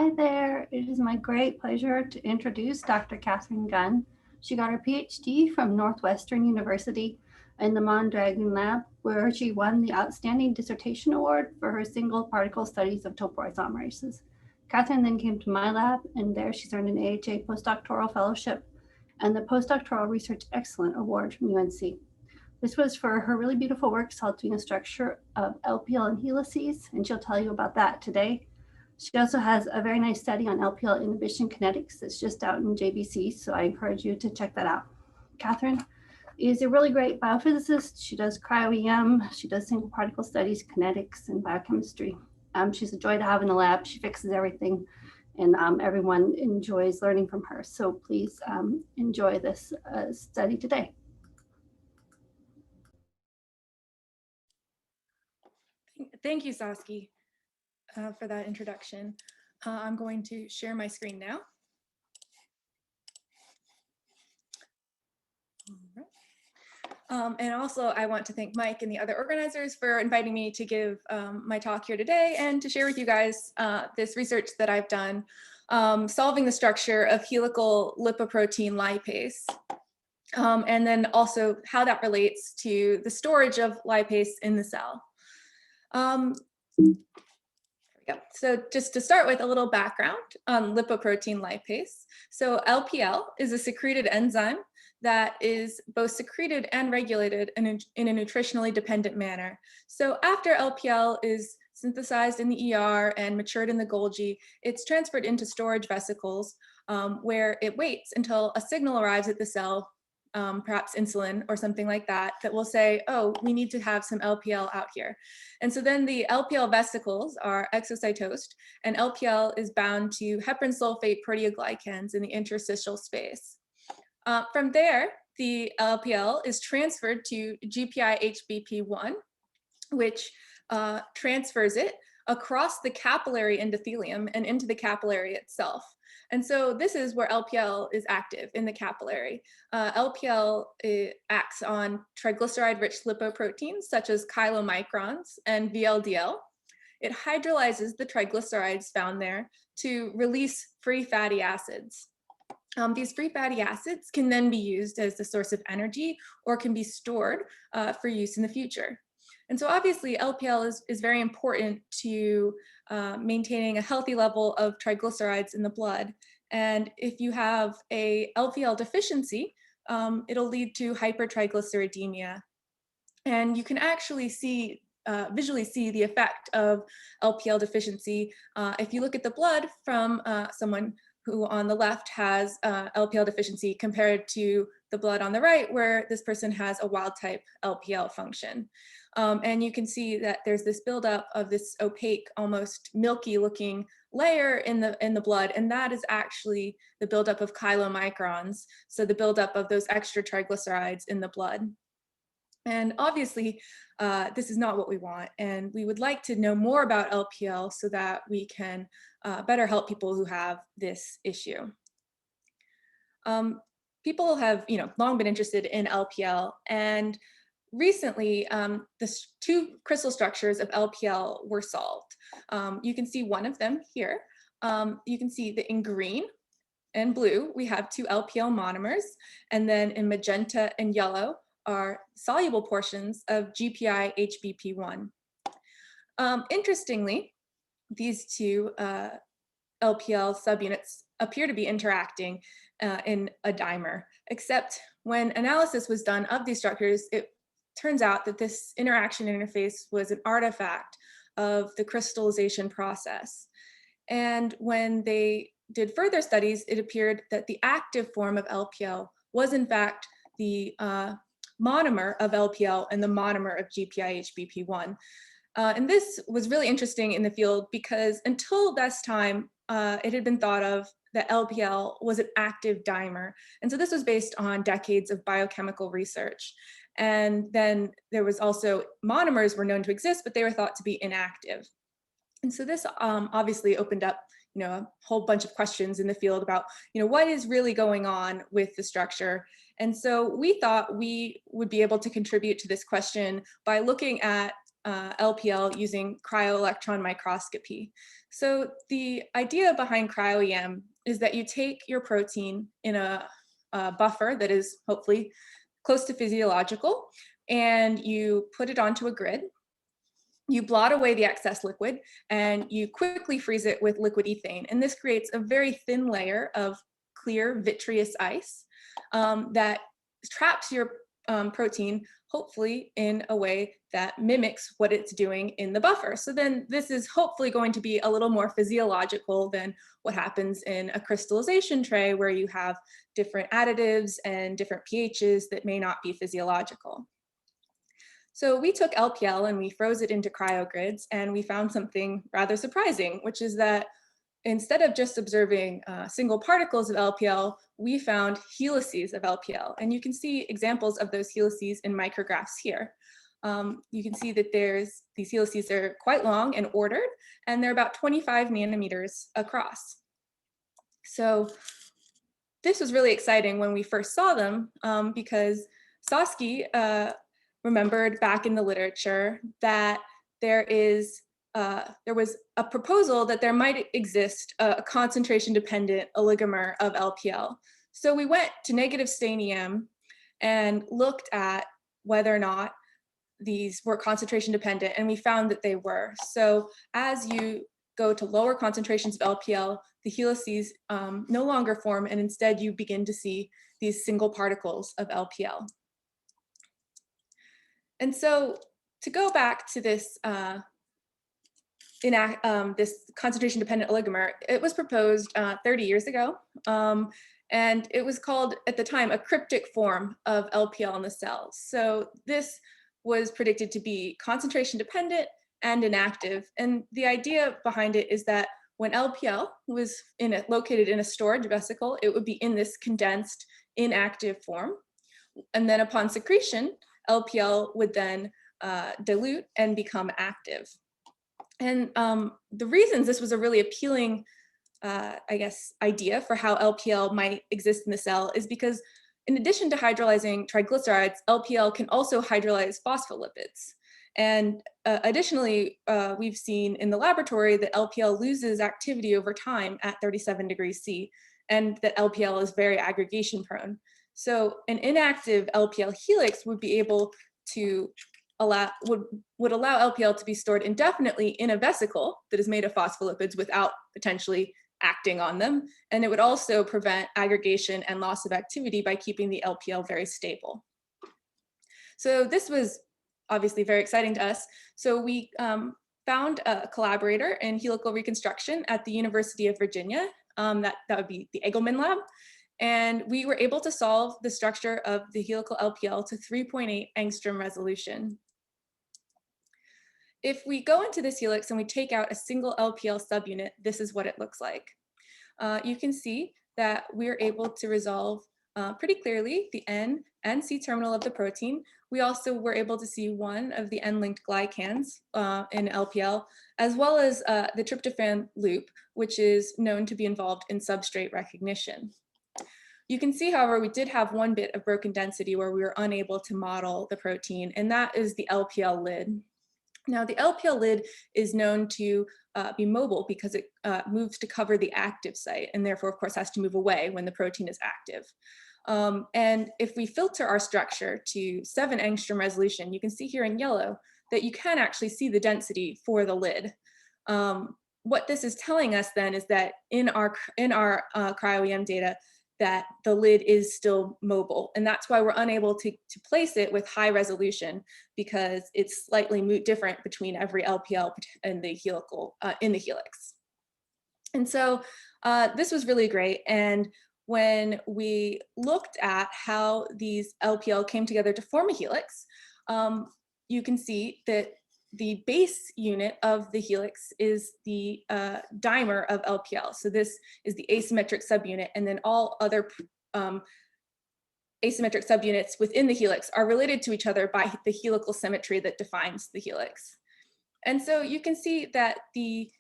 Hi there. It is my great pleasure to introduce Dr. Kathryn Gunn. She got her PhD from Northwestern University in the Mondragon Lab, where she won the Outstanding Dissertation Award for her single particle studies of topoisomerases. Kathryn then came to my lab, and there she's earned an AHA postdoctoral fellowship and the Postdoctoral Research Excellence Award from UNC. This was for her really beautiful work sculpting a structure of LPL and helices, and she'll tell you about that today. She also has a very nice study on LPL inhibition kinetics that's just out in JBC, so I encourage you to check that out. Kathryn is a really great biophysicist. She does cryo-EM, she does single particle studies, kinetics, and biochemistry. She's a joy to have in the lab. She fixes everything, and everyone enjoys learning from her. So please enjoy this study today. Thank you, Saskia, for that introduction. I'm going to share my screen now. And also, I want to thank Mike and the other organizers for inviting me to give my talk here today and to share with you guys this research that I've done solving the structure of helical lipoprotein lipase. And then also how that relates to the storage of lipase in the cell. There we go. So just to start with a little background on lipoprotein lipase. So LPL is a secreted enzyme that is both secreted and regulated in a nutritionally dependent manner. So after LPL is synthesized in the ER and matured in the Golgi, it's transferred into storage vesicles where it waits until a signal arrives at the cell, perhaps insulin or something like that, that will say, oh, we need to have some LPL out here. And so then the LPL vesicles are exocytosed, and LPL is bound to heparan sulfate proteoglycans in the interstitial space. From there, the LPL is transferred to GPI-HBP1, which transfers it across the capillary endothelium and into the capillary itself. And so this is where LPL is active in the capillary. LPL acts on triglyceride-rich lipoproteins such as chylomicrons and VLDL. It hydrolyzes the triglycerides found there to release free fatty acids. These free fatty acids can then be used as the source of energy or can be stored for use in the future. And so obviously LPL is very important to maintaining a healthy level of triglycerides in the blood. And if you have a LPL deficiency, it'll lead to hypertriglyceridemia. And you can actually see visually see the effect of LPL deficiency if you look at the blood from someone who on the left has LPL deficiency compared to the blood on the right, where this person has a wild type LPL function. And you can see that there's this buildup of this opaque, almost milky looking layer in the blood, and that is actually the buildup of chylomicrons, so the buildup of those extra triglycerides in the blood. And obviously, this is not what we want, and we would like to know more about LPL so that we can better help people who have this issue. People have, long been interested in LPL, and recently, the two crystal structures of LPL were solved. You can see one of them here. You can see that in green and blue, we have two LPL monomers, and then in magenta and yellow are soluble portions of GPI-HBP1. Interestingly, these two LPL subunits appear to be interacting in a dimer, except when analysis was done of these structures, it turns out that this interaction interface was an artifact of the crystallization process. And when they did further studies, it appeared that the active form of LPL was in fact the monomer of LPL and the monomer of GPI-HBP1. And this was really interesting in the field because until this time, it had been thought of that LPL was an active dimer. And so this was based on decades of biochemical research. And then there was also monomers were known to exist, but they were thought to be inactive. And so this obviously opened up a whole bunch of questions in the field about what is really going on with the structure. And so we thought we would be able to contribute to this question by looking at LPL using cryo-electron microscopy. So the idea behind cryo-EM is that you take your protein in a buffer that is hopefully close to physiological, and you put it onto a grid. You blot away the excess liquid, and you quickly freeze it with liquid ethane. And this creates a very thin layer of clear vitreous ice that traps your protein, hopefully in a way that mimics what it's doing in the buffer. So then this is hopefully going to be a little more physiological than what happens in a crystallization tray, where you have different additives and different pHs that may not be physiological. So we took LPL and we froze it into cryogrids, and we found something rather surprising, which is that instead of just observing single particles of LPL, we found helices of LPL. And you can see examples of those helices in micrographs here. You can see that these helices are quite long and ordered, and they're about 25 nanometers across. So this was really exciting when we first saw them, because Sosky remembered back in the literature that there was a proposal that there might exist a concentration-dependent oligomer of LPL. So we went to negative stain EM and looked at whether or not these were concentration-dependent, and we found that they were. So as you go to lower concentrations of LPL, the helices no longer form, and instead you begin to see these single particles of LPL. And so to go back to this this concentration-dependent oligomer, it was proposed 30 years ago, and it was called, at the time, a cryptic form of LPL in the cells. So this was predicted to be concentration-dependent and inactive, and the idea behind it is that when LPL was located in a storage vesicle, it would be in this condensed, inactive form, and then upon secretion, LPL would then dilute and become active. And the reasons this was a really appealing, I guess, idea for how LPL might exist in the cell is because in addition to hydrolyzing triglycerides, LPL can also hydrolyze phospholipids. And additionally, we've seen in the laboratory that LPL loses activity over time at 37 degrees C, and that LPL is very aggregation prone. So an inactive LPL helix would be able to would allow LPL to be stored indefinitely in a vesicle that is made of phospholipids without potentially acting on them. And it would also prevent aggregation and loss of activity by keeping the LPL very stable. So this was obviously very exciting to us. So we found a collaborator in helical reconstruction at the University of Virginia. That would be the Eagleman Lab. And we were able to solve the structure of the helical LPL to 3.8 angstrom resolution. If we go into this helix and we take out a single LPL subunit, this is what it looks like. You can see that we're able to resolve pretty clearly the N and C terminal of the protein. We also were able to see one of the N-linked glycans in LPL, as well as the tryptophan loop, which is known to be involved in substrate recognition. You can see, however, we did have one bit of broken density where we were unable to model the protein, and that is the LPL lid. Now, the LPL lid is known to be mobile because it moves to cover the active site, and therefore, of course, has to move away when the protein is active. And if we filter our structure to 7 angstrom resolution, you can see here in yellow that you can actually see the density for the lid. What this is telling us then is that in our cryo-EM data, that the lid is still mobile. And that's why we're unable to place it with high resolution, because it's slightly different between every LPL and the helical in the helix. And so this was really great. And when we looked at how these LPL came together to form a helix, you can see that the base unit of the helix is the dimer of LPL. So this is the asymmetric subunit, and then all other asymmetric subunits within the helix are related to each other by the helical symmetry that defines the helix. And so you can see that the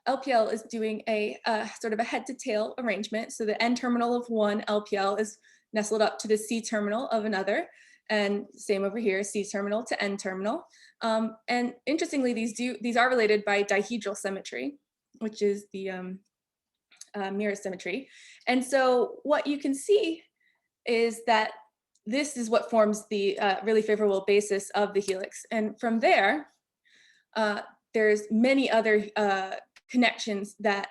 LPL is doing a sort of a head to tail arrangement. So the N terminal of one LPL is nestled up to the C terminal of another. And same over here, C-terminal to N-terminal. And interestingly, these are related by dihedral symmetry, which is the mirror symmetry. And so what you can see is that this is what forms the really favorable basis of the helix. And from there, there's many other connections that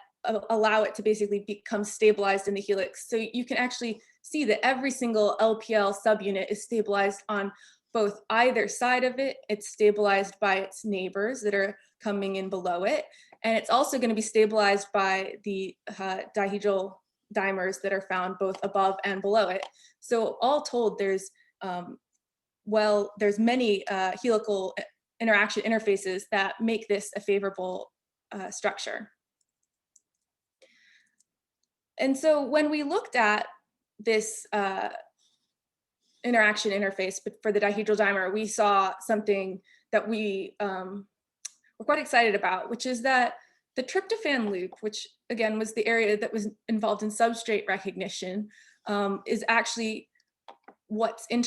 allow it to basically become stabilized in the helix. So you can actually see that every single LPL subunit is stabilized on both either side of it. It's stabilized by its neighbors that are coming in below it. And it's also going to be stabilized by the dihedral dimers that are found both above and below it. So all told, there's many helical interaction interfaces that make this a favorable structure. And so when we looked at this interaction interface for the dihedral dimer, we saw something that we were quite excited about, which is that the tryptophan loop, which again was the area that was involved in substrate recognition, is actually what is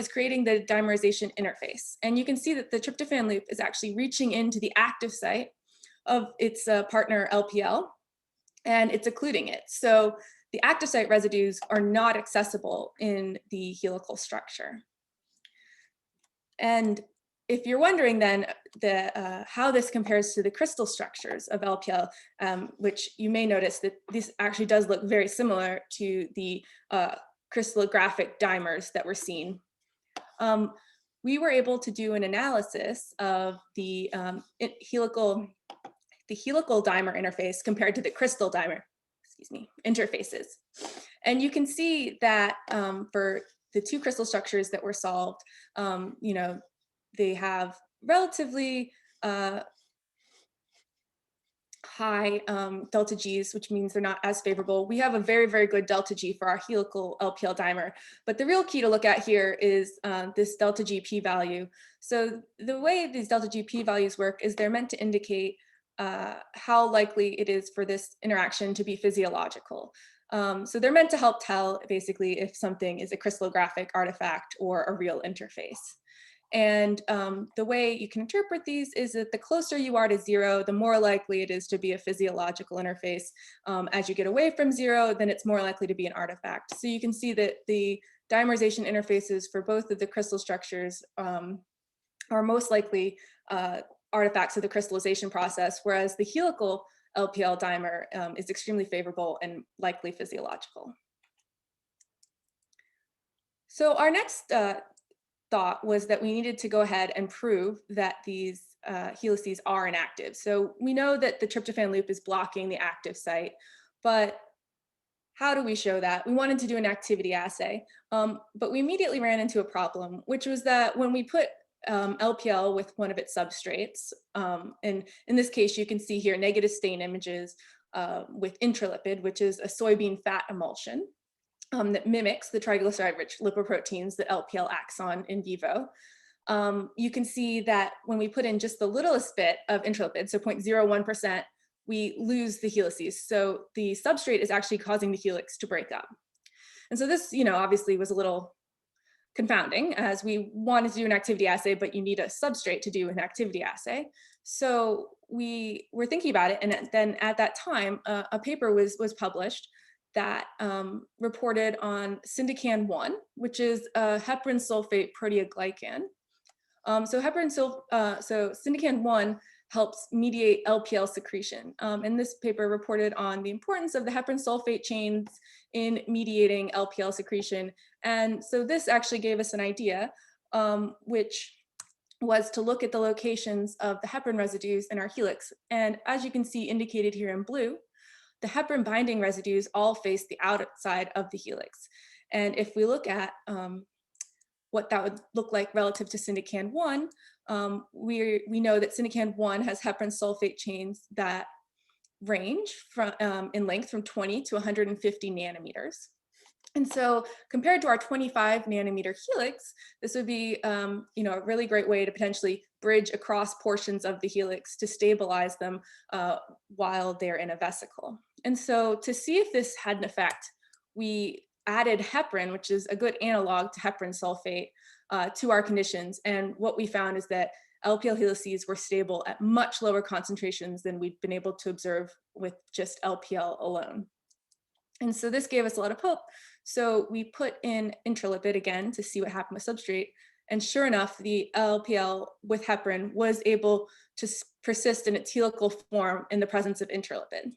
creating the dimerization interface. And you can see that the tryptophan loop is actually reaching into the active site of its partner LPL, and it's occluding it. So the active site residues are not accessible in the helical structure. And if you're wondering then how this compares to the crystal structures of LPL, which you may notice that this actually does look very similar to the crystallographic dimers that were seen. We were able to do an analysis of the helical dimer interface compared to the crystal dimer, interfaces. And you can see that for the two crystal structures that were solved, they have relatively high delta G's, which means they're not as favorable. We have a very, very good delta G for our helical LPL dimer, but the real key to look at here is this delta G p-value. So the way these delta G p-values work is they're meant to indicate how likely it is for this interaction to be physiological. So they're meant to help tell basically if something is a crystallographic artifact or a real interface. And the way you can interpret these is that the closer you are to zero, the more likely it is to be a physiological interface. As you get away from zero, then it's more likely to be an artifact. So you can see that the dimerization interfaces for both of the crystal structures are most likely artifacts of the crystallization process, whereas the helical LPL dimer is extremely favorable and likely physiological. So our next thought was that we needed to go ahead and prove that these helices are inactive. So we know that the tryptophan loop is blocking the active site, but how do we show that? We wanted to do an activity assay, but we immediately ran into a problem, which was that when we put LPL with one of its substrates, and in this case, you can see here negative stain images with intralipid, which is a soybean fat emulsion that mimics the triglyceride-rich lipoproteins that LPL acts on in vivo. You can see that when we put in just the littlest bit of intralipid, so 0.01%, we lose the helices. So the substrate is actually causing the helix to break up. And so this, obviously was a little confounding, as we wanted to do an activity assay, but you need a substrate to do an activity assay. So we were thinking about it, and then at that time, a paper was published that reported on syndecan-1, which is a heparan sulfate proteoglycan. So syndecan-1 helps mediate LPL secretion. And this paper reported on the importance of the heparan sulfate chains in mediating LPL secretion. And so this actually gave us an idea, which was to look at the locations of the heparin residues in our helix. And as you can see indicated here in blue, the heparin binding residues all face the outside of the helix. And if we look at what that would look like relative to syndecan-1, we know that syndecan-1 has heparan sulfate chains that range from in length from 20 to 150 nanometers. And so compared to our 25 nanometer helix, this would be a really great way to potentially bridge across portions of the helix to stabilize them while they're in a vesicle. And so to see if this had an effect, we added heparin, which is a good analog to heparin sulfate, to our conditions. And what we found is that LPL helices were stable at much lower concentrations than we'd been able to observe with just LPL alone. And so this gave us a lot of hope. So we put in intralipid again to see what happened with substrate. And sure enough, the LPL with heparin was able to persist in its helical form in the presence of intralipid.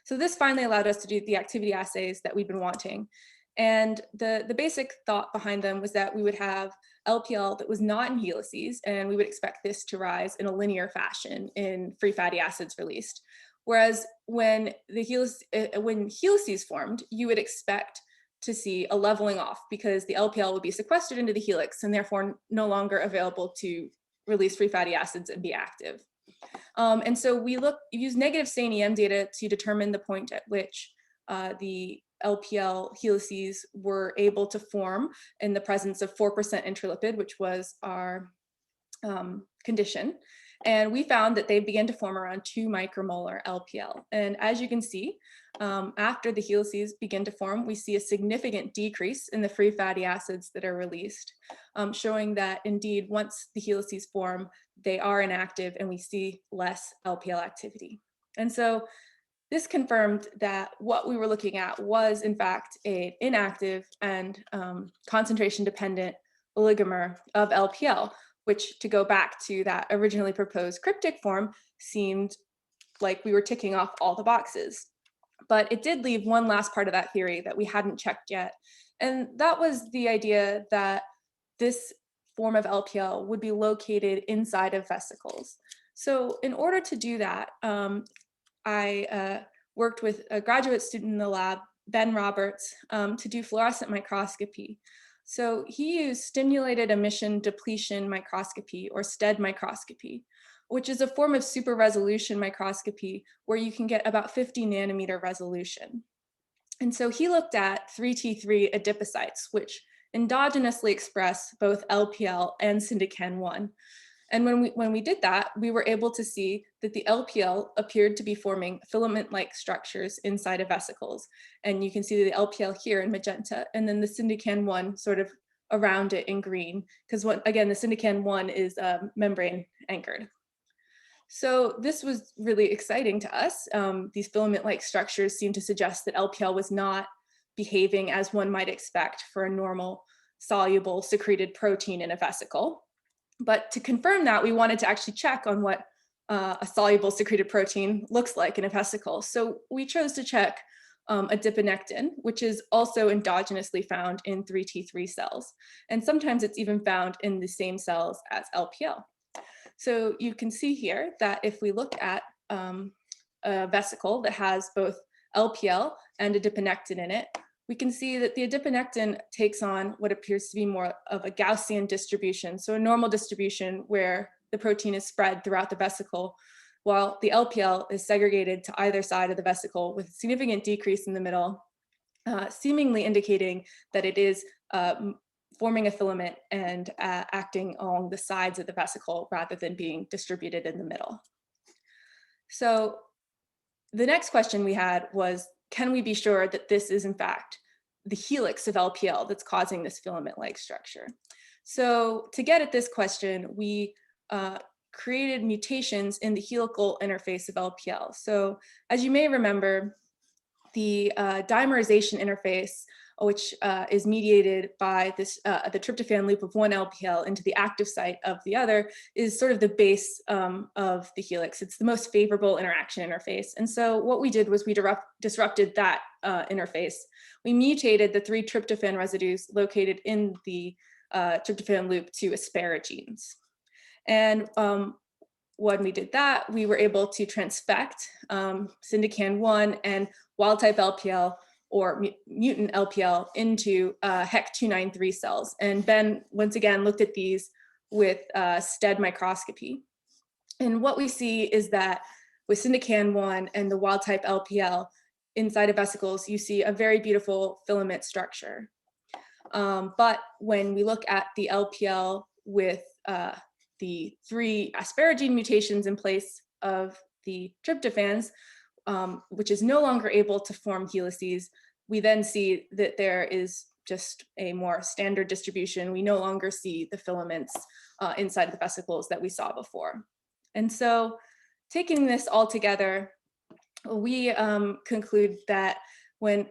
So this finally allowed us to do the activity assays that we'd been wanting. And the basic thought behind them was that we would have LPL that was not in helices, and we would expect this to rise in a linear fashion in free fatty acids released. Whereas when helices formed, you would expect to see a leveling off because the LPL would be sequestered into the helix and therefore no longer available to release free fatty acids and be active. And so we use negative stain EM data to determine the point at which the LPL helices were able to form in the presence of 4% intralipid, which was our condition. And we found that they began to form around 2 micromolar LPL. And as you can see, after the helices begin to form, we see a significant decrease in the free fatty acids that are released, showing that indeed, once the helices form, they are inactive and we see less LPL activity. And so this confirmed that what we were looking at was in fact an inactive and concentration dependent oligomer of LPL, which, to go back to that originally proposed cryptic form, seemed like we were ticking off all the boxes. But it did leave one last part of that theory that we hadn't checked yet. And that was the idea that this form of LPL would be located inside of vesicles. So in order to do that, I worked with a graduate student in the lab, Ben Roberts, to do fluorescent microscopy. So he used stimulated emission depletion microscopy, or STED microscopy, which is a form of super resolution microscopy where you can get about 50 nanometer resolution. And so he looked at 3T3 adipocytes, which endogenously express both LPL and syndican-1. And when we did that, we were able to see that the LPL appeared to be forming filament-like structures inside of vesicles. And you can see the LPL here in magenta, and then the syndican-1 sort of around it in green, because again, the syndican-1 is membrane anchored. So this was really exciting to us. These filament-like structures seem to suggest that LPL was not behaving as one might expect for a normal soluble secreted protein in a vesicle. But to confirm that, we wanted to actually check on what a soluble secreted protein looks like in a vesicle. So we chose to check adiponectin, which is also endogenously found in 3T3 cells. And sometimes it's even found in the same cells as LPL. So you can see here that if we look at a vesicle that has both LPL and adiponectin in it, we can see that the adiponectin takes on what appears to be more of a Gaussian distribution, so a normal distribution where the protein is spread throughout the vesicle, while the LPL is segregated to either side of the vesicle with a significant decrease in the middle, seemingly indicating that it is forming a filament and acting along the sides of the vesicle rather than being distributed in the middle. So the next question we had was, can we be sure that this is in fact the helix of LPL that's causing this filament-like structure? So to get at this question, we created mutations in the helical interface of LPL. So as you may remember, the dimerization interface, which is mediated by this, the tryptophan loop of one LPL into the active site of the other, is sort of the base of the helix. It's the most favorable interaction interface. And so what we did was we disrupted that interface. We mutated the 3 tryptophan residues located in the tryptophan loop to asparagine's. And when we did that, we were able to transfect syndican-1 and wild-type LPL or mutant LPL into HEC293 cells. And Ben, once again, looked at these with STED microscopy. And what we see is that with syndican-1 and the wild-type LPL inside of vesicles, you see a very beautiful filament structure. But when we look at the LPL with the 3 asparagine mutations in place of the tryptophans, which is no longer able to form helices, we then see that there is just a more standard distribution. We no longer see the filaments inside of the vesicles that we saw before. And so taking this all together, we conclude that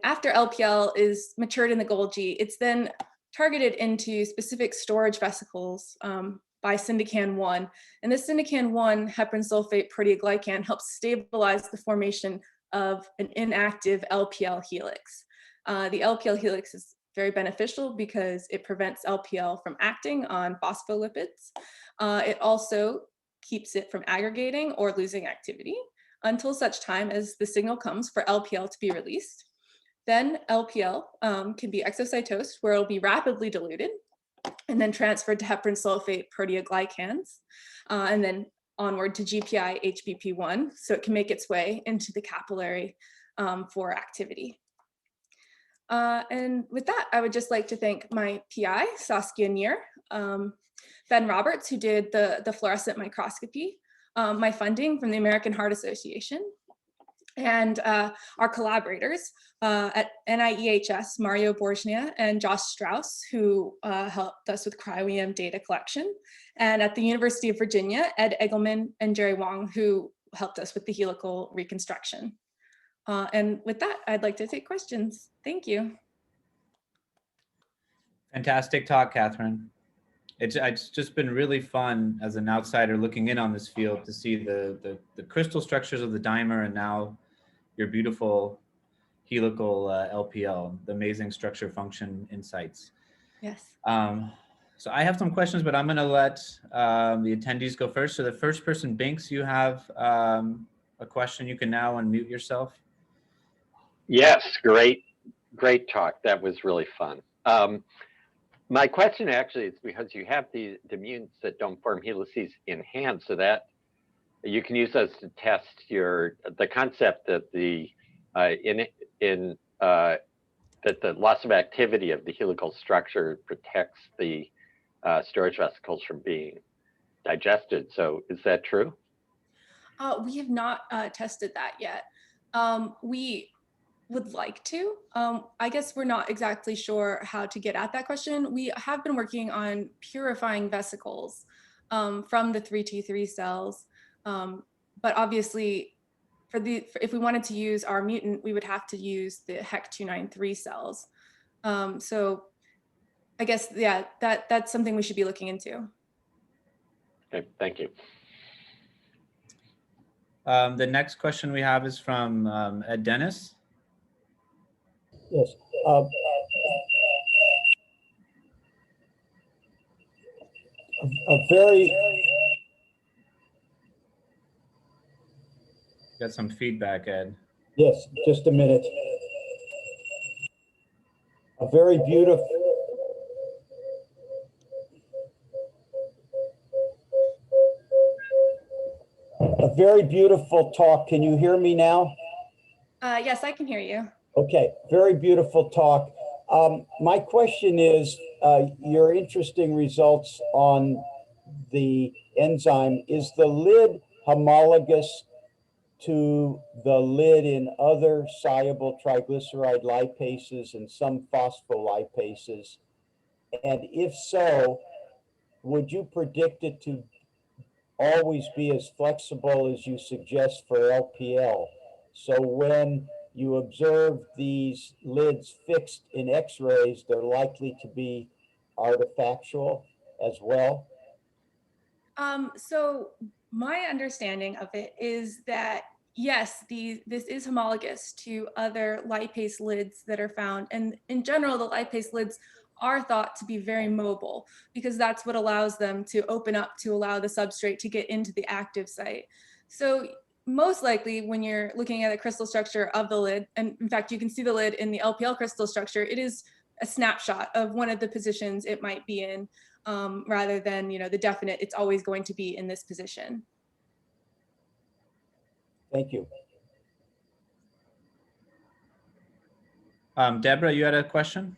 after LPL is matured in the Golgi, it's then targeted into specific storage vesicles by syndecan-1. And this syndecan-1 heparan sulfate proteoglycan helps stabilize the formation of an inactive LPL helix. The LPL helix is very beneficial because it prevents LPL from acting on phospholipids. It also keeps it from aggregating or losing activity until such time as the signal comes for LPL to be released. Then LPL can be exocytosed, where it'll be rapidly diluted and then transferred to heparan sulfate proteoglycans, and then onward to GPI HBP1, so it can make its way into the capillary for activity. And with that, I would just like to thank my PI, Saskia Neer, Ben Roberts, who did the fluorescent microscopy, my funding from the American Heart Association, and our collaborators at NIEHS, Mario Borznia and Josh Strauss, who helped us with cryo-EM data collection, and at the University of Virginia, Ed Egelman and Jerry Wong, who helped us with the helical reconstruction. And with that, I'd like to take questions. Thank you. Fantastic talk, Kathryn. It's just been really fun as an outsider looking in on this field to see the crystal structures of the dimer and now your beautiful helical LPL, the amazing structure function insights. Yes. So I have some questions, but I'm going to let the attendees go first. So the first person, Binks, you have a question. You can now unmute yourself. Yes, great talk. That was really fun. My question actually is because you have the mutants that don't form helices in hand, so that you can use those to test the concept that the loss of activity of the helical structure protects the storage vesicles from being digested. So is that true? We have not tested that yet. We would like to. I guess we're not exactly sure how to get at that question. We have been working on purifying vesicles from the 3T3 cells, but obviously if we wanted to use our mutant, we would have to use the HEC293 cells. So I guess, yeah, that's something we should be looking into. Okay, thank you. The next question we have is from Ed Dennis. Yes. Got some feedback, Ed. Yes, just a minute. A very beautiful talk. Can you hear me now? Yes, I can hear you. Okay, very beautiful talk. My question is, your interesting results on the enzyme, is the lid homologous to the lid in other soluble triglyceride lipases and some phospholipases? And if so, would you predict it to always be as flexible as you suggest for LPL? So when you observe these lids fixed in X-rays, they're likely to be artifactual as well? So my understanding of it is that, yes, this is homologous to other lipase lids that are found. And in general, the lipase lids are thought to be very mobile because that's what allows them to open up to allow the substrate to get into the active site. So most likely when you're looking at a crystal structure of the lid, and in fact, you can see the lid in the LPL crystal structure, it is a snapshot of one of the positions it might be in, rather than, the definite, it's always going to be in this position. Thank you. Deborah, you had a question?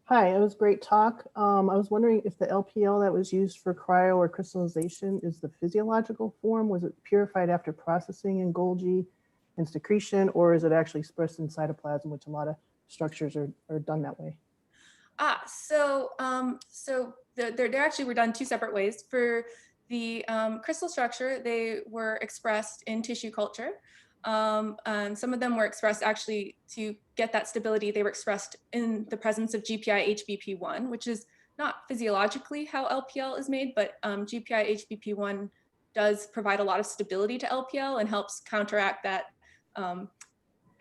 Hi, it was a great talk. I was wondering if the LPL that was used for cryo or crystallization is the physiological form. Was it purified after processing in Golgi and secretion, or is it actually expressed in cytoplasm, which a lot of structures are done that way? They actually were done two separate ways. For the crystal structure, they were expressed in tissue culture. And some of them were expressed actually to get that stability. They were expressed in the presence of GPI-HBP1, which is not physiologically how LPL is made, but GPI-HBP1 does provide a lot of stability to LPL and helps counteract that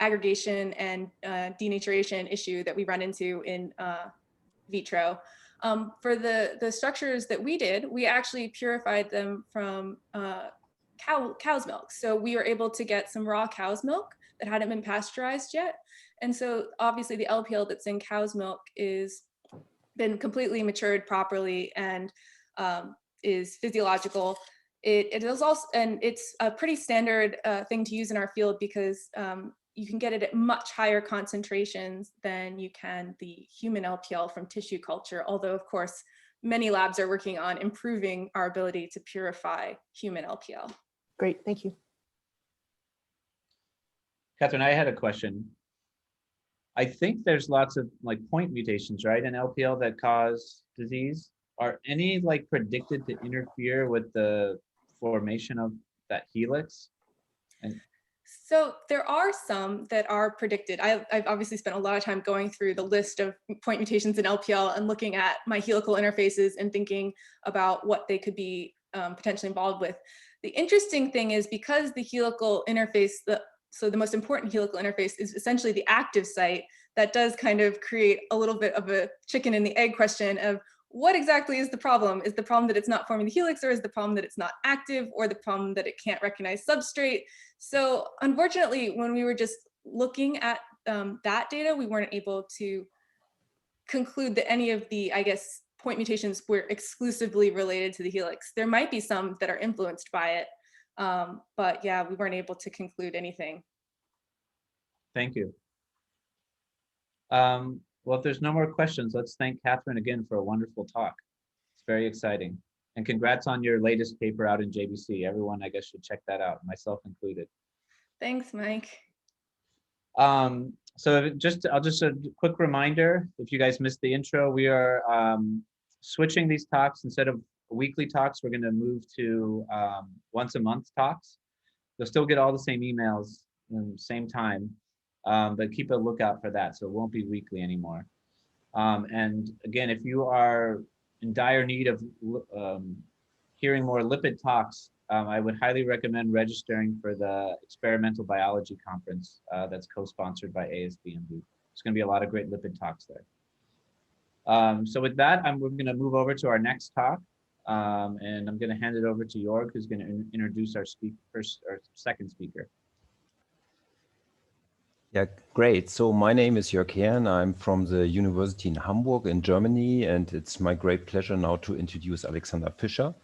aggregation and denaturation issue that we run into in vitro. For the structures that we did, we actually purified them from cow's milk. So we were able to get some raw cow's milk that hadn't been pasteurized yet. And so obviously the LPL that's in cow's milk is been completely matured properly and is physiological. It is also, and it's a pretty standard thing to use in our field because you can get it at much higher concentrations than you can the human LPL from tissue culture. Although of course, many labs are working on improving our ability to purify human LPL. Great, thank you. Kathryn, I had a question. I think there's lots of like point mutations, right, in LPL that cause disease. Are any like predicted to interfere with the formation of that helix? And so there are some that are predicted. I've obviously spent a lot of time going through the list of point mutations in LPL and looking at my helical interfaces and thinking about what they could be potentially involved with. The interesting thing is because the helical interface, so the most important helical interface is essentially the active site, that does kind of create a little bit of a chicken and the egg question of what exactly is the problem? Is the problem that it's not forming the helix, or is the problem that it's not active, or the problem that it can't recognize substrate? So unfortunately, when we were just looking at that data, we weren't able to conclude that any of the, I guess, point mutations were exclusively related to the helix. There might be some that are influenced by it, but yeah, we weren't able to conclude anything. thank you. Well, if there's no more questions, let's thank Kathryn again for a wonderful talk. It's very exciting. And congrats on your latest paper out in JBC. Everyone, I guess, should check that out, myself included. Thanks, Mike. So I'll just a quick reminder, if you guys missed the intro, we are switching these talks. Instead of weekly talks, we're going to move to once a month talks. You'll still get all the same emails in the same time, but keep a lookout for that. So it won't be weekly anymore. And again, if you are in dire need of hearing more lipid talks, I would highly recommend registering for the Experimental Biology Conference that's co-sponsored by ASBMB. There's going to be a lot of great lipid talks there. So with that, we're going to move over to our next talk, and I'm going to hand it over to Jörg, who's going to introduce our second speaker. Yeah, great. So my name is Jörg Herrn. I'm from the University in Hamburg in Germany, and it's my great pleasure now to introduce Alexander Fischer.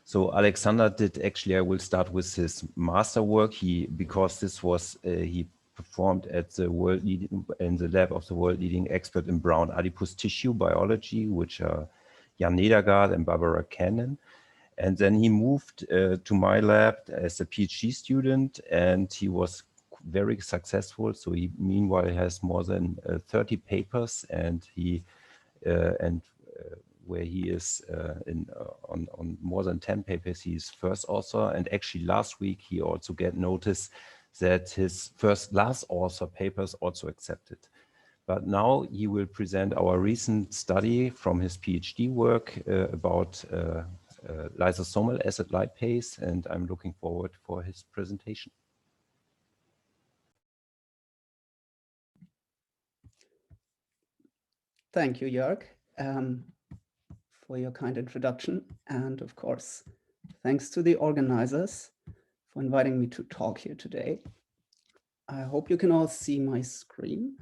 So Alexander did actually, I will start with his master work. Because this was, he performed at the in the lab of the world leading expert in brown adipose tissue biology, which are Jan Nedergaard and Barbara Cannon. And then he moved to my lab as a PhD student, and he was very successful. So he meanwhile has more than 30 papers, and where he is on more than 10 papers, he is first author. And actually last week he also get notice that his last author papers also accepted. But now he will present our recent study from his PhD work about lysosomal acid lipase, and I'm looking forward for his presentation. Thank you, Jörg, for your kind introduction. And of course, thanks to the organizers for inviting me to talk here today. I hope you can all see my screen.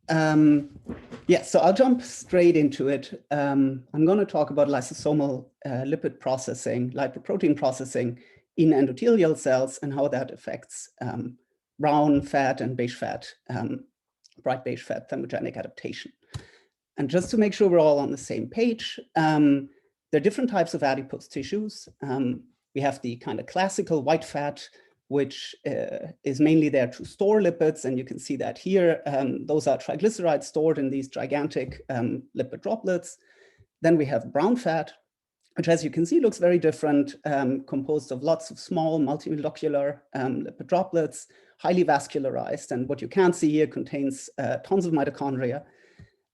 Yeah, so I'll jump straight into it. I'm going to talk about lysosomal lipid processing, lipoprotein processing in endothelial cells and how that affects brown fat and beige fat, bright beige fat thermogenic adaptation. And just to make sure we're all on the same page, there are different types of adipose tissues. We have the kind of classical white fat which is mainly there to store lipids. And you can see that here. Those are triglycerides stored in these gigantic lipid droplets. Then we have brown fat, which, as you can see, looks very different, composed of lots of small multimolecular lipid droplets, highly vascularized. And what you can't see here contains tons of mitochondria.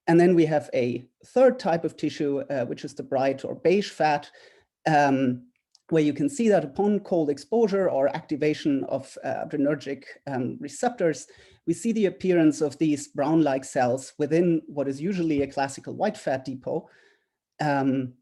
And then we have a third type of tissue, which is the bright or beige fat, where you can see that upon cold exposure or activation of adrenergic receptors, we see the appearance of these brown-like cells within what is usually a classical white fat depot. And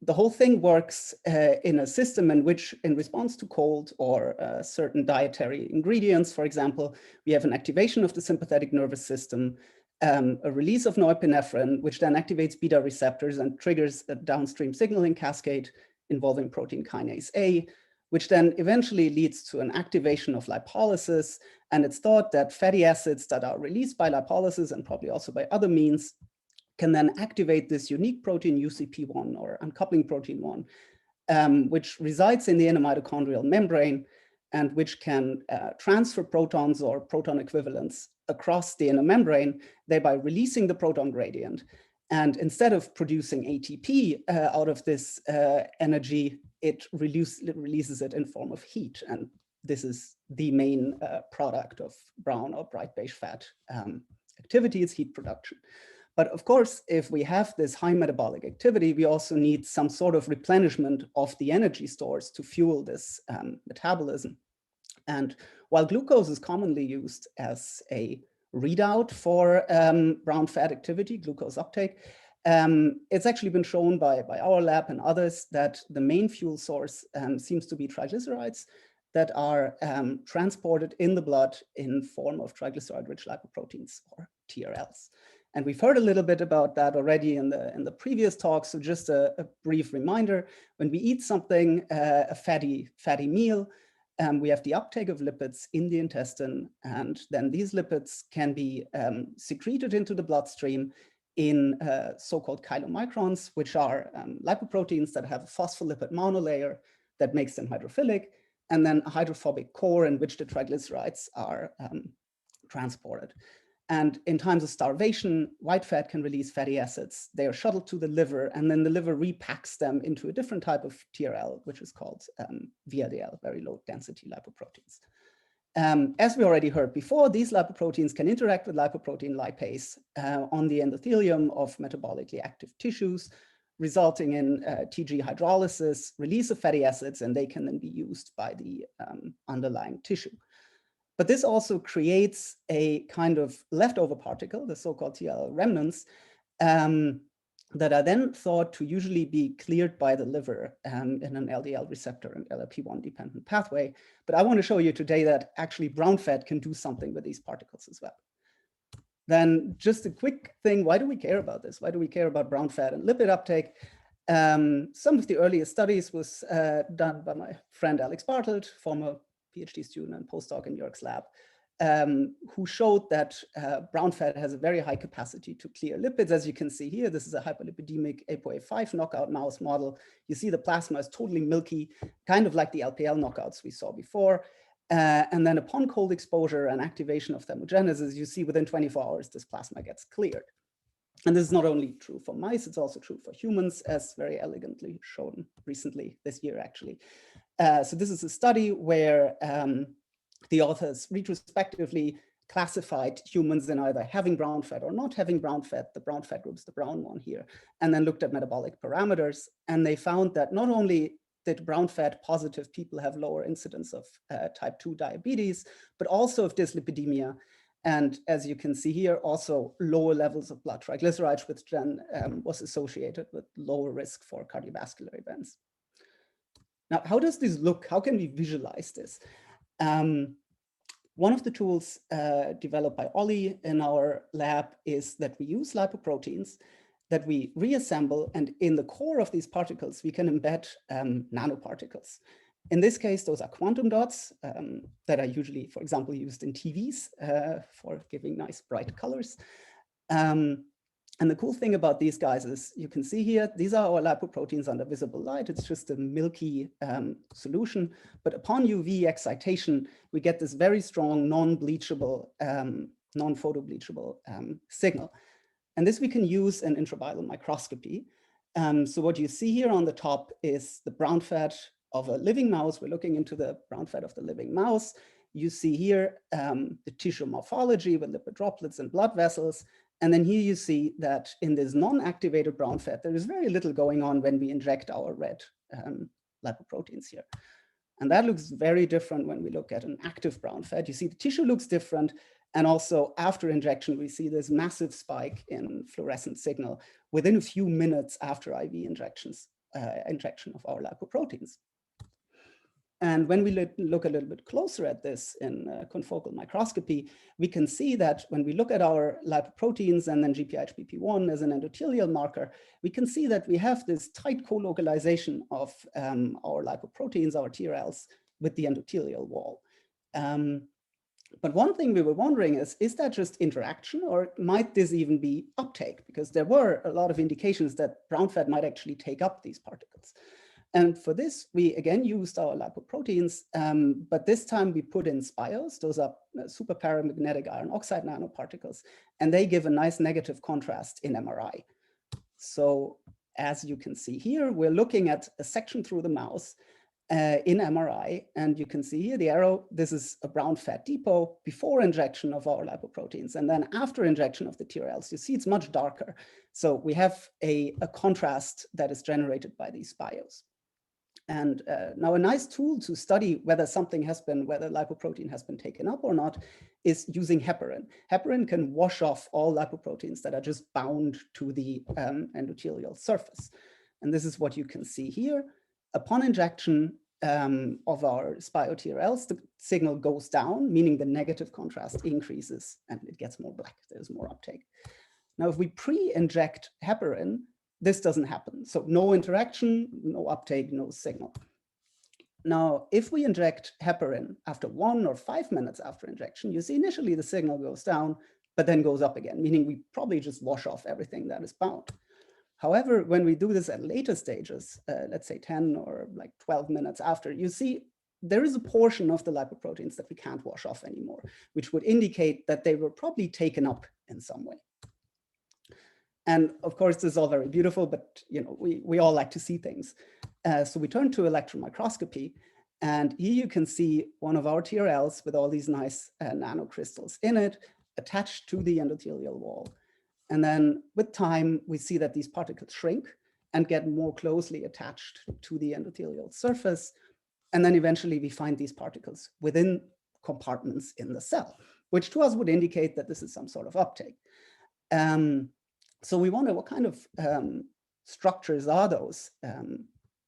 the whole thing works in a system in which, in response to cold or certain dietary ingredients, for example, we have an activation of the sympathetic nervous system, a release of norepinephrine, which then activates beta receptors and triggers a downstream signaling cascade involving protein kinase A, which then eventually leads to an activation of lipolysis. And it's thought that fatty acids that are released by lipolysis and probably also by other means can then activate this unique protein UCP1 or uncoupling protein 1, which resides in the inner mitochondrial membrane and which can transfer protons or proton equivalents across the inner membrane, thereby releasing the proton gradient. And instead of producing ATP out of this energy, it releases it in form of heat. And this is the main product of brown or bright beige fat activity, is heat production. But of course, if we have this high metabolic activity, we also need some sort of replenishment of the energy stores to fuel this metabolism. And while glucose is commonly used as a readout for brown fat activity, glucose uptake, it's actually been shown by our lab and others that the main fuel source seems to be triglycerides that are transported in the blood in form of triglyceride-rich lipoproteins, or TRLs. And we've heard a little bit about that already in the previous talk. So just a brief reminder: when we eat something, a fatty meal, we have the uptake of lipids in the intestine, and then these lipids can be secreted into the bloodstream in so-called chylomicrons, which are lipoproteins that have a phospholipid monolayer that makes them hydrophilic, and then a hydrophobic core in which the triglycerides are transported. And in times of starvation, white fat can release fatty acids. They are shuttled to the liver, and then the liver repacks them into a different type of TRL, which is called VLDL, very low density lipoproteins. As we already heard before, these lipoproteins can interact with lipoprotein lipase on the endothelium of metabolically active tissues, resulting in TG hydrolysis, release of fatty acids, and they can then be used by the underlying tissue. But this also creates a kind of leftover particle, the so-called TLL remnants, that are then thought to usually be cleared by the liver in an LDL receptor and LRP1 dependent pathway. But I want to show you today that actually brown fat can do something with these particles as well. Then just a quick thing, why do we care about this? Why do we care about brown fat and lipid uptake? Some of the earliest studies was done by my friend Alex Bartlett, former PhD student and postdoc in Jörg's lab, who showed that brown fat has a very high capacity to clear lipids. As you can see here, this is a hyperlipidemic ApoA5 knockout mouse model. You see the plasma is totally milky, kind of like the LPL knockouts we saw before. And then upon cold exposure and activation of thermogenesis, you see within 24 hours, this plasma gets cleared. And this is not only true for mice, it's also true for humans, as very elegantly shown recently this year, actually. So this is a study where the authors retrospectively classified humans in either having brown fat or not having brown fat. The brown fat group is the brown one here, and then looked at metabolic parameters. And they found that not only did brown fat positive people have lower incidence of type 2 diabetes, but also of dyslipidemia. And as you can see here, also lower levels of blood triglycerides, which then was associated with lower risk for cardiovascular events. Now, how does this look? How can we visualize this? One of the tools developed by Ollie in our lab is that we use lipoproteins that we reassemble, and in the core of these particles, we can embed nanoparticles. In this case, those are quantum dots that are usually, for example, used in TVs for giving nice bright colors. And the cool thing about these guys is you can see here, these are our lipoproteins under visible light. It's just a milky solution. But upon UV excitation, we get this very strong non-bleachable, non-photobleachable signal. And this we can use in intraviolent microscopy. So what you see here on the top is the brown fat of a living mouse. We're looking into the brown fat of the living mouse. You see here the tissue morphology with lipid droplets and blood vessels. And then here you see that in this non-activated brown fat, there is very little going on when we inject our red lipoproteins here. And that looks very different when we look at an active brown fat. You see the tissue looks different. And also after injection, we see this massive spike in fluorescent signal within a few minutes after IV injection of our lipoproteins. And when we look a little bit closer at this in confocal microscopy, we can see that when we look at our lipoproteins and then GPIHBP1 as an endothelial marker, we can see that we have this tight co-localization of our lipoproteins, our TRLs, with the endothelial wall. But one thing we were wondering is that just interaction, or might this even be uptake? Because there were a lot of indications that brown fat might actually take up these particles. And for this, we again used our lipoproteins, but this time we put in spios. Those are super paramagnetic iron oxide nanoparticles, and they give a nice negative contrast in MRI. So as you can see here, we're looking at a section through the mouse in MRI, and you can see here the arrow. This is a brown fat depot before injection of our lipoproteins, and then after injection of the TRLs, you see it's much darker. So we have a contrast that is generated by these spios. And now a nice tool to study whether whether lipoprotein has been taken up or not is using heparin. Heparin can wash off all lipoproteins that are just bound to the endothelial surface. And this is what you can see here. Upon injection of our SPIO-TRLs, the signal goes down, meaning the negative contrast increases and it gets more black. There's more uptake. Now, if we pre-inject heparin, this doesn't happen. So no interaction, no uptake, no signal. Now, if we inject heparin after 1 or 5 minutes after injection, you see initially the signal goes down, but then goes up again, meaning we probably just wash off everything that is bound. However, when we do this at later stages, let's say 10 or like 12 minutes after, you see there is a portion of the lipoproteins that we can't wash off anymore, which would indicate that they were probably taken up in some way. And of course, this is all very beautiful, but we all like to see things. So we turn to electron microscopy, and here you can see one of our TRLs with all these nice nanocrystals in it attached to the endothelial wall. And then with time, we see that these particles shrink and get more closely attached to the endothelial surface. And then eventually we find these particles within compartments in the cell, which to us would indicate that this is some sort of uptake. So we wonder what kind of structures are those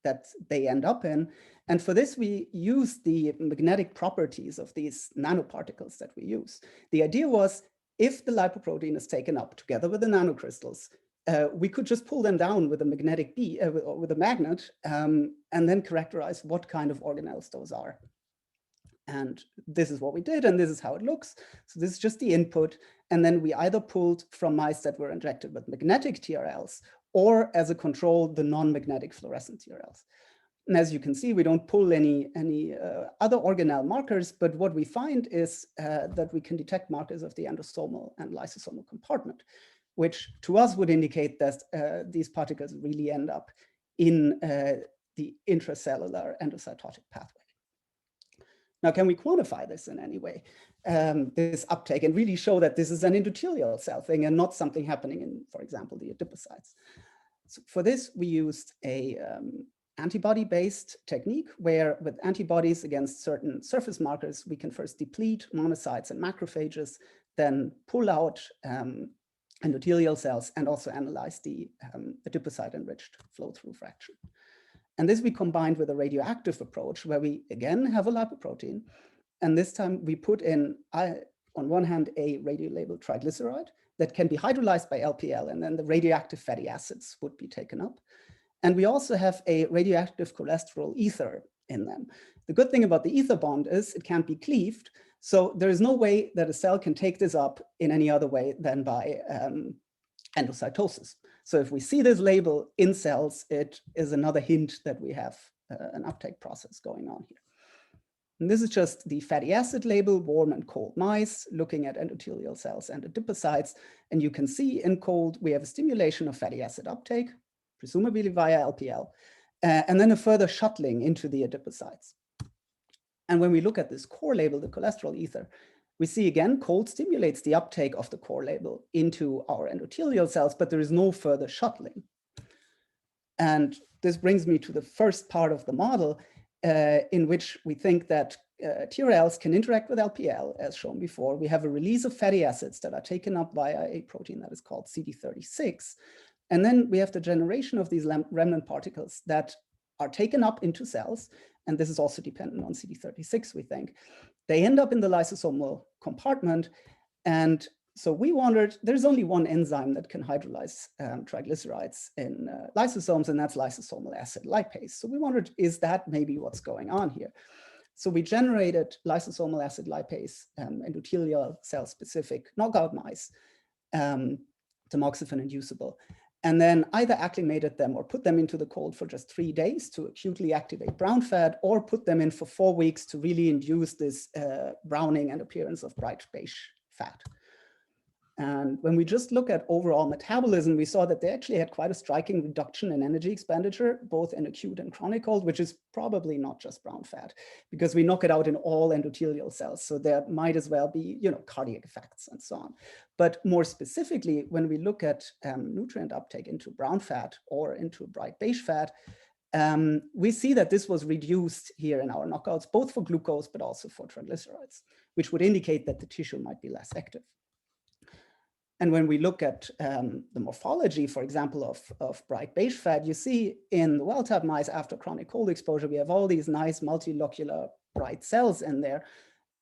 that they end up in. And for this, we use the magnetic properties of these nanoparticles that we use. The idea was, if the lipoprotein is taken up together with the nanocrystals, we could just pull them down with a magnetic with a magnet, and then characterize what kind of organelles those are. And this is what we did, and this is how it looks. So this is just the input. And then we either pulled from mice that were injected with magnetic TRLs, or as a control, the non-magnetic fluorescent TRLs. And as you can see, we don't pull any other organelle markers, but what we find is that we can detect markers of the endosomal and lysosomal compartment, which to us would indicate that these particles really end up in the intracellular endocytotic pathway. Now, can we quantify this in any way, this uptake, and really show that this is an endothelial cell thing and not something happening in, for example, the adipocytes? So for this, we used a antibody-based technique where with antibodies against certain surface markers, we can first deplete monocytes and macrophages, then pull out endothelial cells and also analyze the adipocyte-enriched flow-through fraction. And this we combined with a radioactive approach where we again have a lipoprotein. And this time we put in, on one hand, a radiolabeled triglyceride that can be hydrolyzed by LPL, and then the radioactive fatty acids would be taken up. And we also have a radioactive cholesterol ether in them. The good thing about the ether bond is it can't be cleaved. So there is no way that a cell can take this up in any other way than by endocytosis. So if we see this label in cells, it is another hint that we have an uptake process going on here. And this is just the fatty acid label, warm and cold mice, looking at endothelial cells and adipocytes. And you can see in cold, we have a stimulation of fatty acid uptake, presumably via LPL, and then a further shuttling into the adipocytes. And when we look at this core label, the cholesterol ether, we see again, cold stimulates the uptake of the core label into our endothelial cells, but there is no further shuttling. And this brings me to the first part of the model, in which we think that TRLs can interact with LPL, as shown before. We have a release of fatty acids that are taken up via a protein that is called CD36. And then we have the generation of these remnant particles that are taken up into cells. And this is also dependent on CD36, we think. They end up in the lysosomal compartment. And so we wondered, there's only one enzyme that can hydrolyze triglycerides in lysosomes, and that's lysosomal acid lipase. So we wondered, is that maybe what's going on here? So we generated lysosomal acid lipase endothelial cell-specific knockout mice, tamoxifen inducible, and then either acclimated them or put them into the cold for just 3 days to acutely activate brown fat, or put them in for 4 weeks to really induce this browning and appearance of bright beige fat. And when we just look at overall metabolism, we saw that they actually had quite a striking reduction in energy expenditure, both in acute and chronic cold, which is probably not just brown fat, because we knock it out in all endothelial cells. So there might as well be, cardiac effects and so on. But more specifically, when we look at nutrient uptake into brown fat or into bright beige fat, we see that this was reduced here in our knockouts, both for glucose, but also for triglycerides, which would indicate that the tissue might be less active. And when we look at the morphology, for example, of bright beige fat, you see in the wild-type mice after chronic cold exposure, we have all these nice multilocular bright cells in there.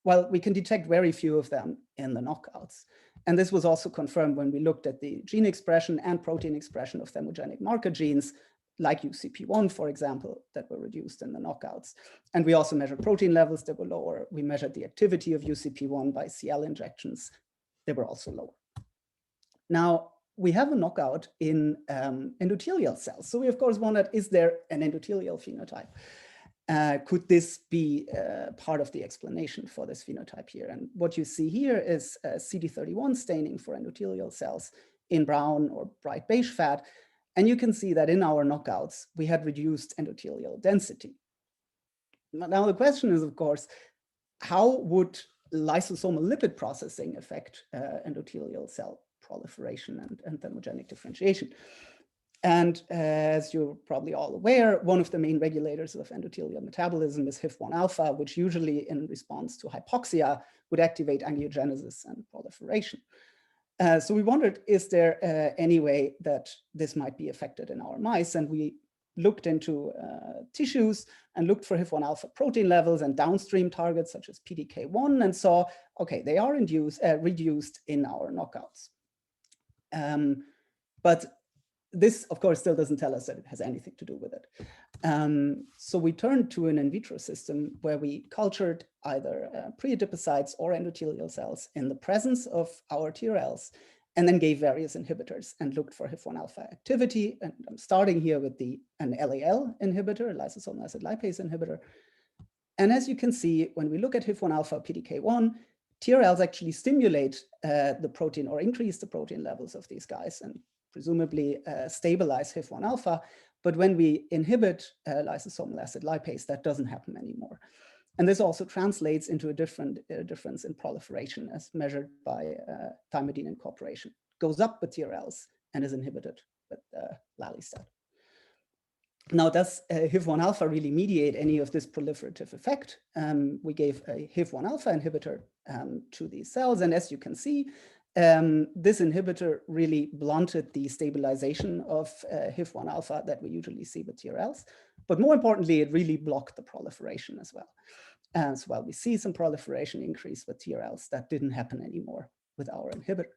Well, we can detect very few of them in the knockouts. And this was also confirmed when we looked at the gene expression and protein expression of thermogenic marker genes, like UCP1, for example, that were reduced in the knockouts. And we also measured protein levels that were lower. We measured the activity of UCP1 by CL injections. They were also lower. Now, we have a knockout in endothelial cells. So we, of course, wondered, is there an endothelial phenotype? Could this be part of the explanation for this phenotype here? And what you see here is CD31 staining for endothelial cells in brown or bright beige fat. And you can see that in our knockouts, we had reduced endothelial density. Now, the question is, of course, how would lysosomal lipid processing affect endothelial cell proliferation and thermogenic differentiation? And as you're probably all aware, one of the main regulators of endothelial metabolism is HIF1 alpha, which usually in response to hypoxia would activate angiogenesis and proliferation. So we wondered, is there any way that this might be affected in our mice? And we looked into tissues and looked for HIF1 alpha protein levels and downstream targets such as PDK1 and saw, okay, they are reduced in our knockouts. But this, of course, still doesn't tell us that it has anything to do with it. So we turned to an in vitro system where we cultured either pre-adipocytes or endothelial cells in the presence of our TRLs, and then gave various inhibitors and looked for HIF1 alpha activity. And I'm starting here with an LAL inhibitor, a lysosomal acid lipase inhibitor. And as you can see, when we look at HIF1 alpha PDK1, TRLs actually stimulate the protein or increase the protein levels of these guys and presumably stabilize HIF1 alpha. But when we inhibit lysosomal acid lipase, that doesn't happen anymore. And this also translates into a difference in proliferation as measured by thymidine incorporation. Goes up with TRLs and is inhibited with lallistat. Now, does HIF1 alpha really mediate any of this proliferative effect? We gave a HIF1 alpha inhibitor to these cells. And as you can see, this inhibitor really blunted the stabilization of HIF1 alpha that we usually see with TRLs. But more importantly, it really blocked the proliferation as well. And so while we see some proliferation increase with TRLs, that didn't happen anymore with our inhibitor.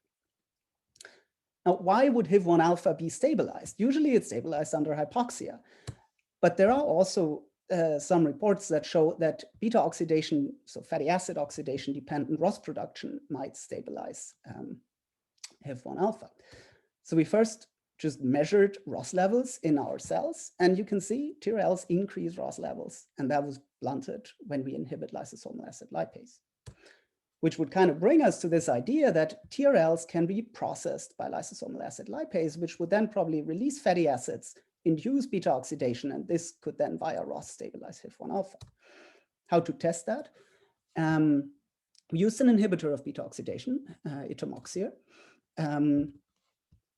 Now, why would HIF1 alpha be stabilized? Usually it's stabilized under hypoxia. But there are also some reports that show that beta oxidation, so fatty acid oxidation dependent ROS production might stabilize HIF1 alpha. So we first just measured ROS levels in our cells, and you can see TRLs increase ROS levels, and that was blunted when we inhibit lysosomal acid lipase, which would kind of bring us to this idea that TRLs can be processed by lysosomal acid lipase, which would then probably release fatty acids, induce beta oxidation, and this could then via ROS stabilize HIF1 alpha. How to test that? We used an inhibitor of beta oxidation, etomoxir.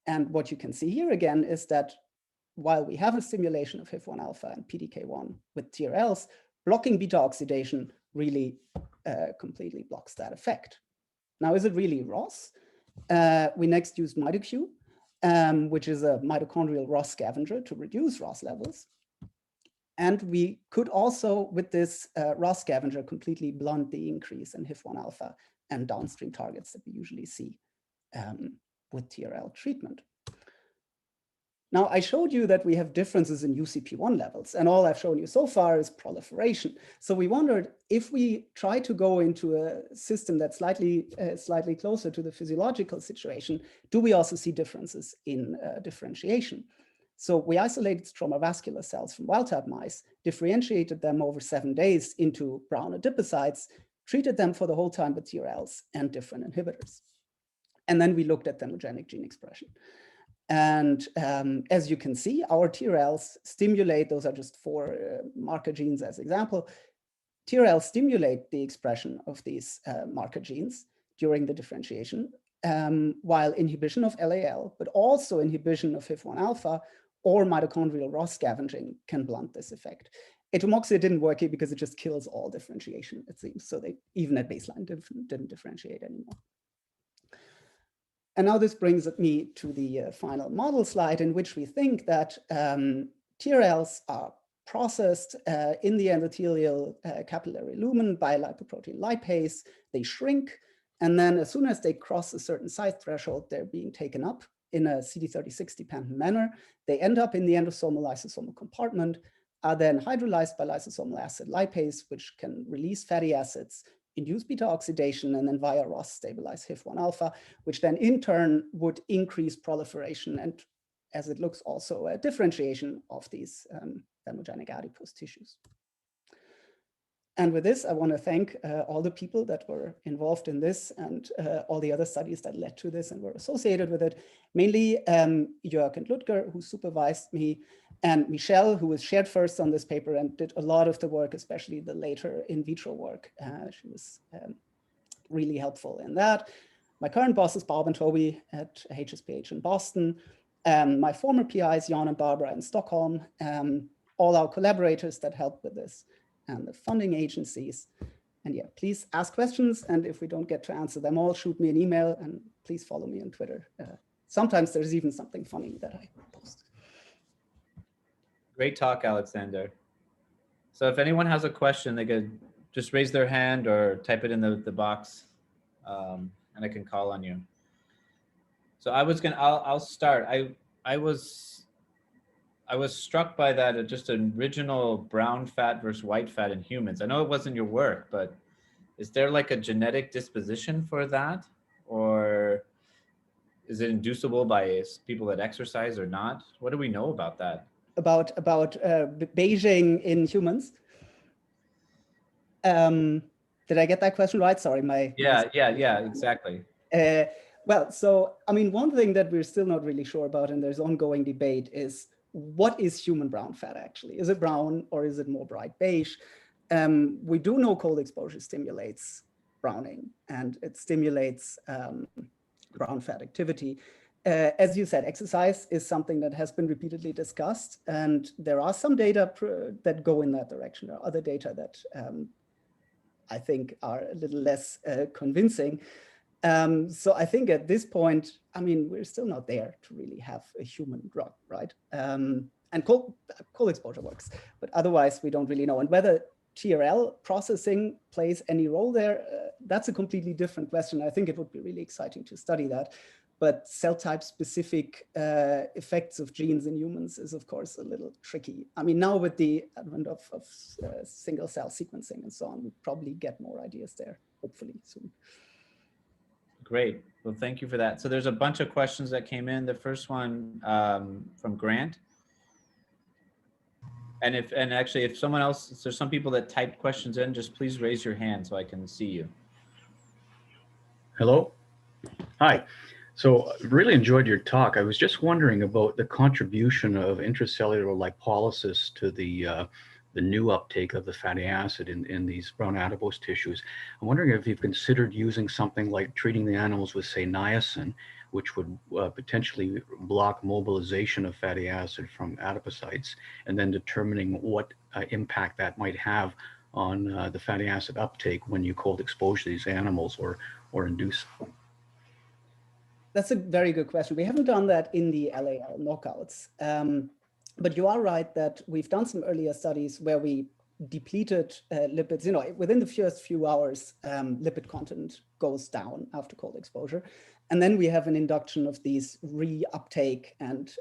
And what you can see here again is that while we have a stimulation of HIF1 alpha and PDK1 with TRLs, blocking beta oxidation really completely blocks that effect. Now, is it really ROS? We next used MitoQ, which is a mitochondrial ROS scavenger to reduce ROS levels. And we could also, with this ROS scavenger, completely blunt the increase in HIF1 alpha and downstream targets that we usually see with TRL treatment. Now, I showed you that we have differences in UCP1 levels, and all I've shown you so far is proliferation. So we wondered if we try to go into a system that's slightly closer to the physiological situation, do we also see differences in differentiation? So we isolated stroma vascular cells from wild-type mice, differentiated them over 7 days into brown adipocytes, treated them for the whole time with TRLs and different inhibitors. And then we looked at thermogenic gene expression. And as you can see, our TRLs stimulate, those are just 4 marker genes as example, TRLs stimulate the expression of these marker genes during the differentiation, while inhibition of LAL, but also inhibition of HIF1 alpha or mitochondrial ROS scavenging can blunt this effect. Etomoxir didn't work here because it just kills all differentiation, it seems. So they, even at baseline, didn't differentiate anymore. And now this brings me to the final model slide in which we think that TRLs are processed in the endothelial capillary lumen by lipoprotein lipase. They shrink, and then as soon as they cross a certain size threshold, they're being taken up in a CD36 dependent manner. They end up in the endosomal lysosomal compartment, are then hydrolyzed by lysosomal acid lipase, which can release fatty acids, induce beta oxidation, and then via ROS stabilize HIF1 alpha, which then in turn would increase proliferation and, as it looks, also a differentiation of these thermogenic adipose tissues. And with this, I want to thank all the people that were involved in this and all the other studies that led to this and were associated with it, mainly Jörg and Ludger, who supervised me, and Michelle, who was shared first on this paper and did a lot of the work, especially the later in vitro work. She was really helpful in that. My current bosses, Bob and Toby at HSPH in Boston, my former PIs, Jan and Barbara in Stockholm, all our collaborators that helped with this, and the funding agencies. And yeah, please ask questions. And if we don't get to answer them all, shoot me an email and please follow me on Twitter. Sometimes there's even something funny that I post. Great talk, Alexander. So if anyone has a question, they could just raise their hand or type it in the box and I can call on you. So I'll start. I was struck by that just an original brown fat versus white fat in humans. I know it wasn't your work, but is there like a genetic disposition for that? Or is it inducible by people that exercise or not? What do we know about that? About beiging in humans? Did I get that question right? Sorry, Yeah, exactly. Well, so, I mean, one thing that we're still not really sure about, and there's ongoing debate, is what is human brown fat actually? Is it brown or is it more bright beige? We do know cold exposure stimulates browning and it stimulates brown fat activity. As you said, exercise is something that has been repeatedly discussed, and there are some data that go in that direction. There are other data that I think are a little less convincing. So I think at this point, I mean, we're still not there to really have a human drug, right? And cold exposure works, but otherwise we don't really know. And whether TRL processing plays any role there, that's a completely different question. I think it would be really exciting to study that. But cell type specific effects of genes in humans is of course a little tricky. I mean, now with the advent of single cell sequencing and so on, we probably get more ideas there, hopefully soon. Great. Well, thank you for that. So there's a bunch of questions that came in. The first one from Grant. And actually, if someone else, if there's some people that typed questions in, just please raise your hand so I can see you. Hello. Hi. So really enjoyed your talk. I was just wondering about the contribution of intracellular lipolysis to the new uptake of the fatty acid in these brown adipose tissues. I'm wondering if you've considered using something like treating the animals with, say, niacin, which would potentially block mobilization of fatty acid from adipocytes, and then determining what impact that might have on the fatty acid uptake when you cold expose these animals or induce. That's a very good question. We haven't done that in the LAL knockouts. But you are right that we've done some earlier studies where we depleted lipids. You know, within the first few hours, lipid content goes down after cold exposure. And then we have an induction of these reuptake and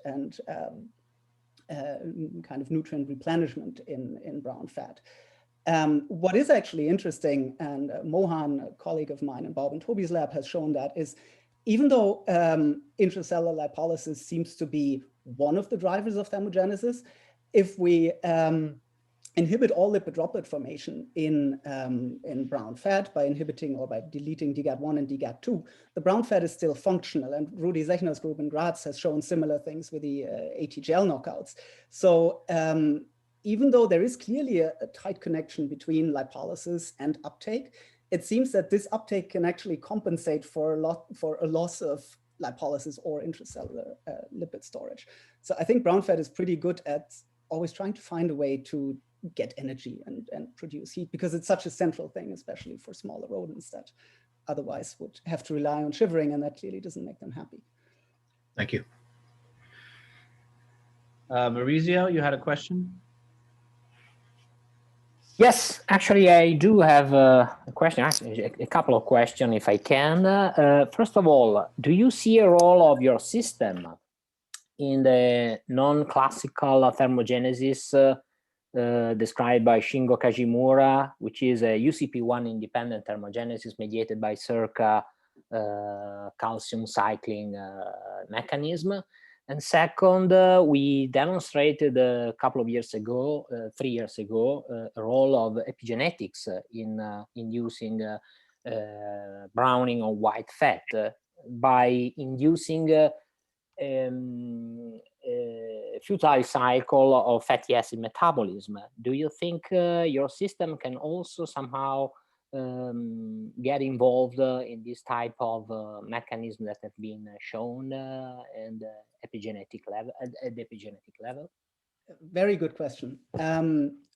kind of nutrient replenishment in brown fat. What is actually interesting, and Mohan, a colleague of mine in Bob and Toby's lab, has shown that is, even though intracellular lipolysis seems to be one of the drivers of thermogenesis, if we inhibit all lipid droplet formation in brown fat by inhibiting or by deleting DGAT1 and DGAT2, the brown fat is still functional. And Rudi Zechner's group in Graz has shown similar things with the ATGL knockouts. So even though there is clearly a tight connection between lipolysis and uptake, it seems that this uptake can actually compensate for a loss of lipolysis or intracellular lipid storage. So I think brown fat is pretty good at always trying to find a way to get energy and produce heat, because it's such a central thing, especially for smaller rodents that otherwise would have to rely on shivering, and that clearly doesn't make them happy. Thank you. Maurizio, you had a question? Yes, actually, I do have a question, actually, a couple of questions, if I can. First of all, do you see a role of your system in the non-classical thermogenesis described by Shingo Kajimura, which is a UCP1 independent thermogenesis mediated by circa calcium cycling mechanism? And second, we demonstrated a couple of years ago, 3 years ago, a role of epigenetics in inducing browning of white fat by inducing futile cycle of fatty acid metabolism. Do you think your system can also somehow get involved in this type of mechanism that have been shown and epigenetic level at the epigenetic level? Very good question.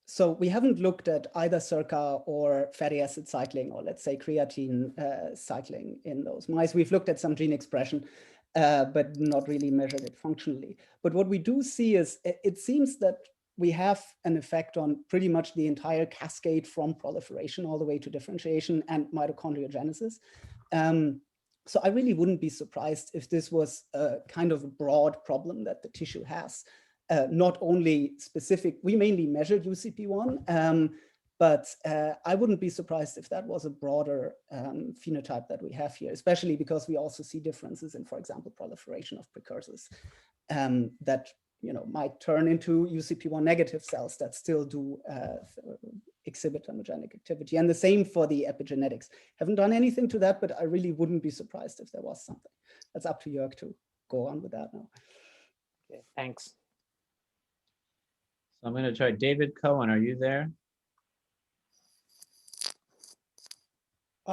So we haven't looked at either circa or fatty acid cycling, or let's say creatine cycling in those mice. We've looked at some gene expression, but not really measured it functionally. But what we do see is it seems that we have an effect on pretty much the entire cascade from proliferation all the way to differentiation and mitochondriogenesis. So I really wouldn't be surprised if this was a kind of broad problem that the tissue has. Not only specific, we mainly measured UCP1, but I wouldn't be surprised if that was a broader phenotype that we have here, especially because we also see differences in, for example, proliferation of precursors that might turn into UCP1 negative cells that still do exhibit thermogenic activity. And the same for the epigenetics. Haven't done anything to that, but I really wouldn't be surprised if there was something. That's up to Jörg to go on with that now. Okay, thanks. So I'm going to try David Cohen. Are you there?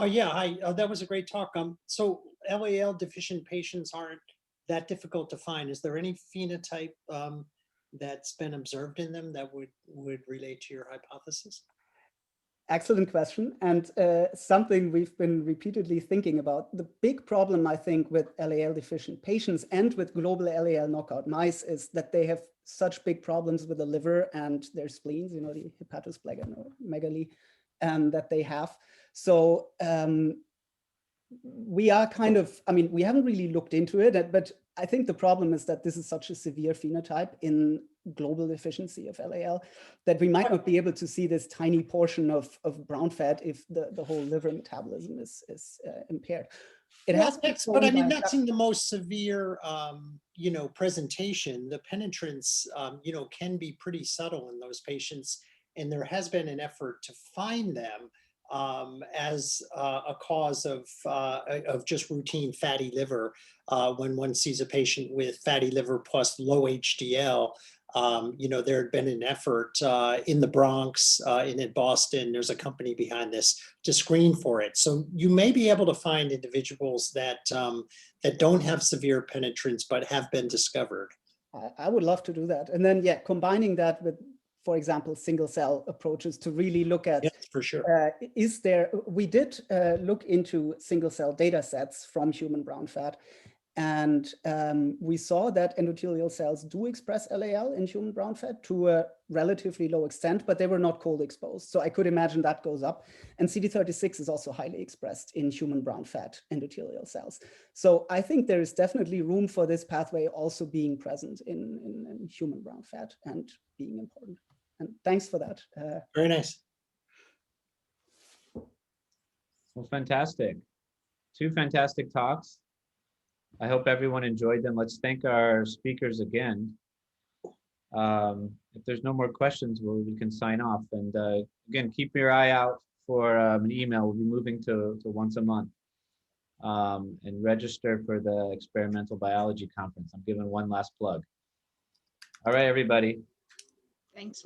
Yeah, hi. That was a great talk. So LAL deficient patients aren't that difficult to find. Is there any phenotype that's been observed in them that would relate to your hypothesis? Excellent question, and something we've been repeatedly thinking about. The big problem, I think, with LAL deficient patients and with global LAL knockout mice is that they have such big problems with the liver and their spleens, the hepatosplenomegaly that they have. So we are we haven't really looked into it, but I think the problem is that this is such a severe phenotype in global deficiency of LAL, that we might not be able to see this tiny portion of brown fat if the whole liver metabolism is impaired. It Well, has been but I shown mean, by- that's in the most severe, presentation. The penetrance, can be pretty subtle in those patients. And there has been an effort to find them as a cause of just routine fatty liver. When one sees a patient with fatty liver plus low HDL, there had been an effort in the Bronx and in Boston. There's a company behind this to screen for it. So you may be able to find individuals that that don't have severe penetrance but have been discovered. I would love to do that. And then, combining that with, for example, single cell approaches to really look at, Yes, for sure. we did look into single cell data sets from human brown fat. And we saw that endothelial cells do express LAL in human brown fat to a relatively low extent, but they were not cold exposed. So I could imagine that goes up. And CD36 is also highly expressed in human brown fat endothelial cells. So I think there is definitely room for this pathway also being present in human brown fat and being important. And thanks for that. Very nice. Well, fantastic. 2 fantastic talks. I hope everyone enjoyed them. Let's thank our speakers again. If there's no more questions, we can sign off. And again, keep your eye out for an email. We'll be moving to once a month. And register for the experimental biology conference. I'm giving one last plug. All right, everybody. Thanks.